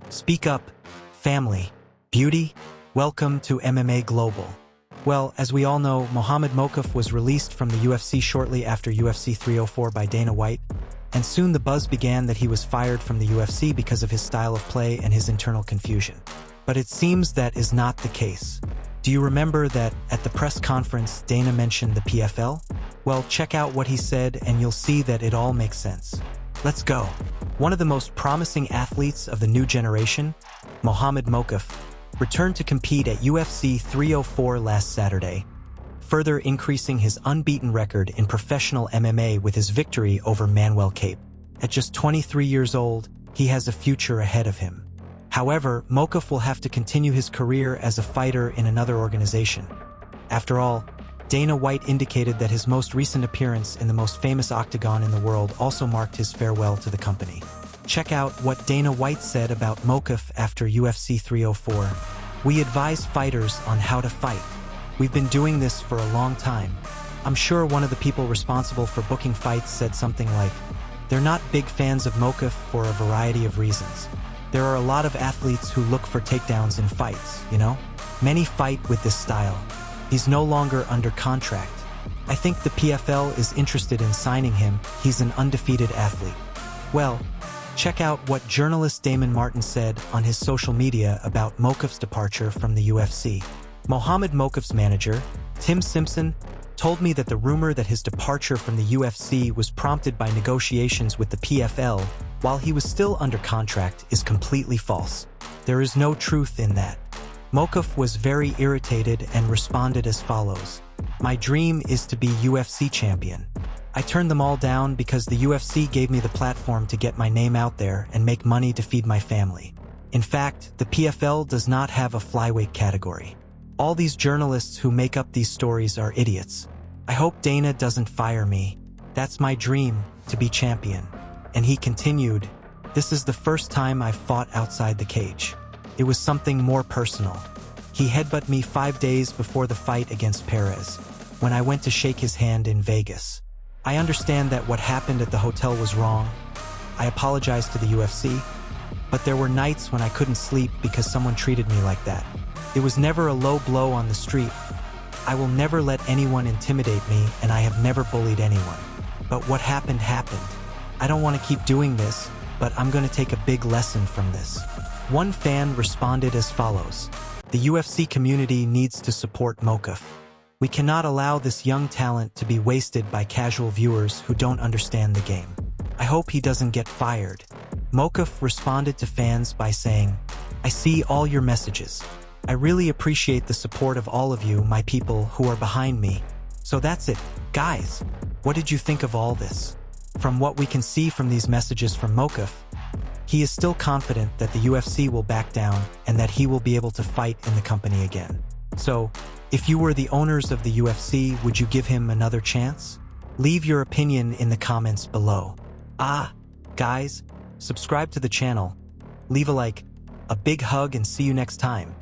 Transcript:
Speak up, family, beauty, welcome to MMA Global. Well, as we all know, Mokaev was released from the UFC shortly after UFC 304 by Dana White, and soon the buzz began that he was fired from the UFC because of his style of play and his internal confusion. But it seems that is not the case. Do you remember that at the press conference Dana mentioned the PFL? Well, check out what he said and you'll see that it all makes sense. Let's go. One of the most promising athletes of the new generation, Mokaev, returned to compete at UFC 304 last Saturday, further increasing his unbeaten record in professional MMA with his victory over Mokaev. At just 23 years old, he has a future ahead of him. However, Mokaev will have to continue his career as a fighter in another organization. After all, Dana White indicated that his most recent appearance in the most famous octagon in the world also marked his farewell to the company. Check out what Dana White said about Mokaev after UFC 304. "We advise fighters on how to fight. We've been doing this for a long time." I'm sure one of the people responsible for booking fights said something like, "They're not big fans of Mokaev for a variety of reasons. There are a lot of athletes who look for takedowns in fights, you know? Many fight with this style. He's no longer under contract. I think the PFL is interested in signing him. He's an undefeated athlete." Well, check out what journalist Damon Martin said on his social media about Mokaev's departure from the UFC. Mokaev's manager, Tim Simpson, told me that the rumor that his departure from the UFC was prompted by negotiations with the PFL while he was still under contract is completely false. There is no truth in that. Mokaev was very irritated and responded as follows: "My dream is to be UFC champion. I turned them all down because the UFC gave me the platform to get my name out there and make money to feed my family. In fact, the PFL does not have a flyweight category. All these journalists who make up these stories are idiots. I hope Dana doesn't fire me. That's my dream, to be champion." And he continued, "This is the first time I've fought outside the cage. It was something more personal. He headbutted me 5 days before the fight against Perez, when I went to shake his hand in Vegas. I understand that what happened at the hotel was wrong. I apologize to the UFC, but there were nights when I couldn't sleep because someone treated me like that. It was never a low blow on the street. I will never let anyone intimidate me, and I have never bullied anyone. But what happened happened. I don't want to keep doing this, but I'm going to take a big lesson from this." One fan responded as follows: "The UFC community needs to support Mokaev. We cannot allow this young talent to be wasted by casual viewers who don't understand the game. I hope he doesn't get fired." Mokaev responded to fans by saying, "I see all your messages. I really appreciate the support of all of you, my people who are behind me. So that's it, guys. What did you think of all this?" From what we can see from these messages from Mokaev, he is still confident that the UFC will back down and that he will be able to fight in the company again. So, if you were the owners of the UFC, would you give him another chance? Leave your opinion in the comments below. Guys, subscribe to the channel, leave a like, a big hug, and see you next time.